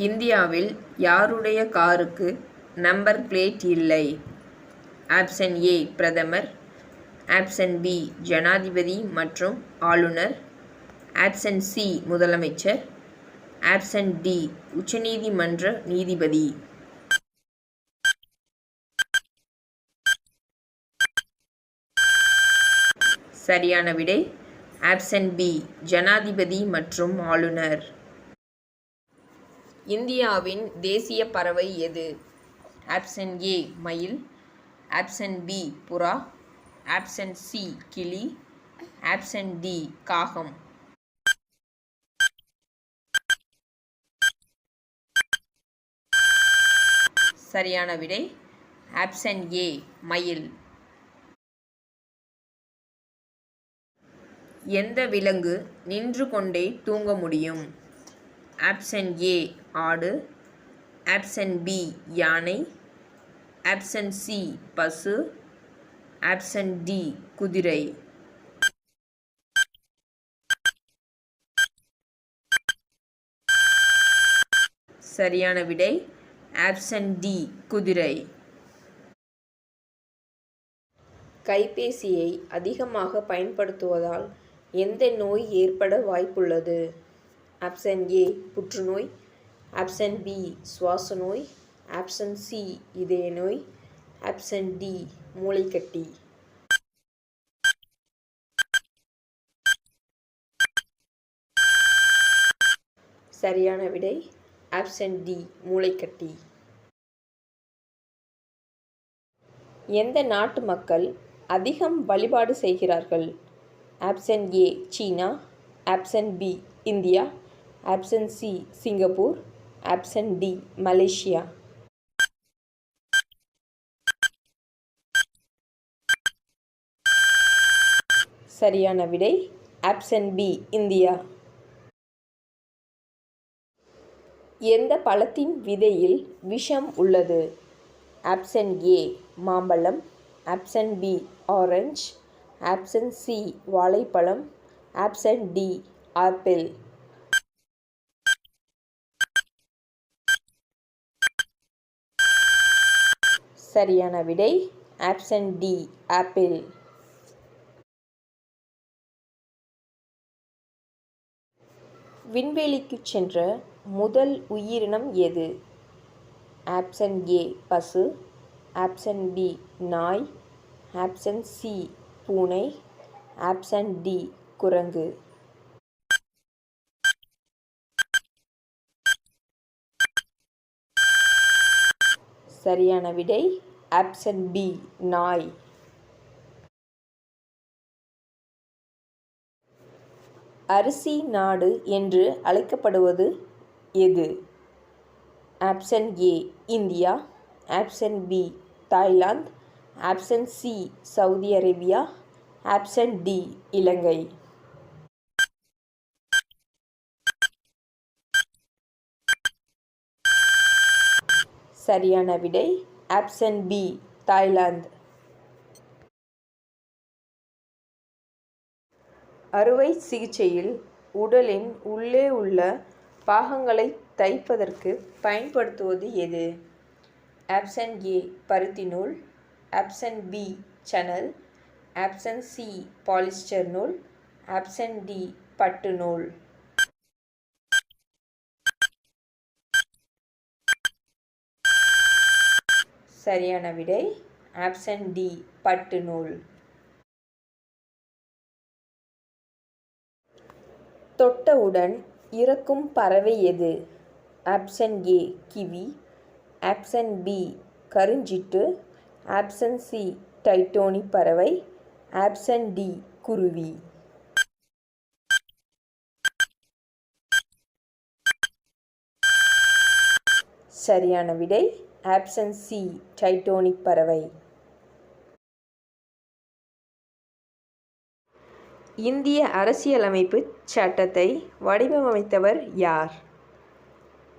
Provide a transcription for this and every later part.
இந்தியாவில் யாருடைய காருக்கு நம்பர் பிளேட் இல்லை? ஆப்ஷன் ஏ பிரதமர், ஆப்ஷன் பி ஜனாதிபதி மற்றும் ஆளுநர், ஆப்ஷன் சி முதலமைச்சர், ஆப்ஷன் டி உச்சநீதிமன்ற நீதிபதி. சரியான விடை ஆப்ஷன் பி ஜனாதிபதி மற்றும் ஆளுநர். இந்தியாவின் தேசிய பறவை எது? ஆப்ஷன் ஏ மயில், ஆப்ஷன் பி புறா, ஆப்ஷன் சி கிளி, ஆப்ஷன் டி காகம். சரியான விடை ஆப்ஷன் ஏ மயில். எந்த விலங்கு நின்று கொண்டே தூங்க முடியும்? ஆப்ஷன் ஏ ஆடு, ஆப்ஷன் பி யானை, ஆப்ஷன் சி பசு, ஆப்ஷன் டி குதிரை. சரியான விடை ஆப்ஷன் டி குதிரை. கைபேசியை அதிகமாக பயன்படுத்துவதால் எந்த நோய் ஏற்பட வாய்ப்புள்ளது? ஆப்ஷன் ஏ புற்றுநோய், ஆப்ஷன் பி சுவாச நோய், ஆப்ஷன் சி இதய நோய், ஆப்ஷன் டி மூளைக்கட்டி. சரியான விடை ஆப்ஷன் டி மூளைக்கட்டி. எந்த நாட்டு மக்கள் அதிகம் வழிபாடு செய்கிறார்கள்? ஆப்ஷன் ஏ சீனா, option B India, option C Singapore, option D Malaysia. சரியான விடை ஆப்ஷன் பி இந்தியா. எந்த பழத்தின் விதையில் விஷம் உள்ளது? ஆப்ஷன் ஏ மாம்பழம், option B orange, option C வாழைப்பழம், ஆப்ஷன் டி ஆப்பிள். சரியான விடை ஆப்ஷன் டி ஆப்பிள். விண்வெளிக்கு சென்ற முதல் உயிரினம் எது? ஆப்ஷன் ஏ பசு, ஆப்ஷன் பி நாய், ஆப்ஷன் சி பூனை, ஆப்ஷன் டி குரங்கு. சரியான விடை ஆப்ஷன் பி நாய். அரிசி நாடு என்று அழைக்கப்படுவது எது? Option A India, option B Thailand, option C Saudi Arabia, option D Ilangai. சரியான விடை ஆப்ஷன் பி தாய்லாந்து. அறுவை சிகிச்சையில் உடலின் உள்ளே உள்ள பாகங்களை தைப்பதற்கு பயன்படுத்துவது எது? ஆப்ஷன் ஏ பருத்தி நூல், ஆப்ஷன் பி சணல், ஆப்ஷன் சி பாலிஸ்டர் நூல், ஆப்ஷன் டி பட்டு நூல். சரியான விடை ஆப்ஷன் டி பட்டு நூல். தொட்டவுடன் இறக்கும் பறவை எது? Option A kiwi, option B கருஞ்சிட்டு, ஆப்ஷன் சி டைட்டோனி பறவை, ஆப்ஷன் டி குருவி. சரியான விடை ஆப்ஷன் சி டைட்டோனி பறவை. இந்திய அரசியலமைப்பு சட்டத்தை வடிவமைத்தவர் யார்?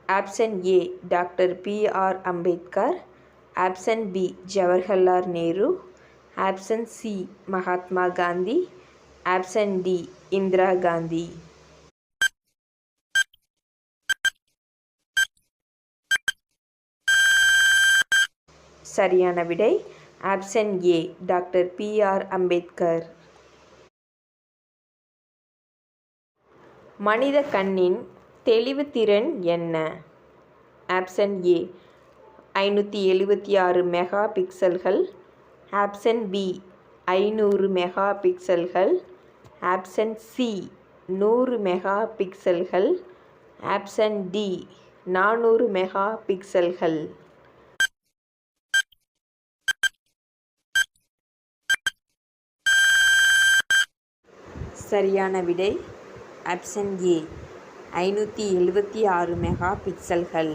Option A doctor B R. Ambedkar, option B Jawaharlal Nehru, option C Mahatma Gandhi, option D Indira Gandhi. சரியான விடை option A doctor B R. Ambedkar. மனித கண்ணின் தெளிவுத்திறன் என்ன? ஆப்ஷன் ஏ 576 மெகா பிக்சல்கள். ஆப்ஷன் பி 500 மெகா பிக்சல்கள். ஆப்ஷன் சி 100 மெகா பிக்சல்கள். ஆப்ஷன் டி 400 மெகா பிக்சல்கள். சரியான விடை ஆப்ஷன் ஏ 576 மெகா பிக்சல்கள்.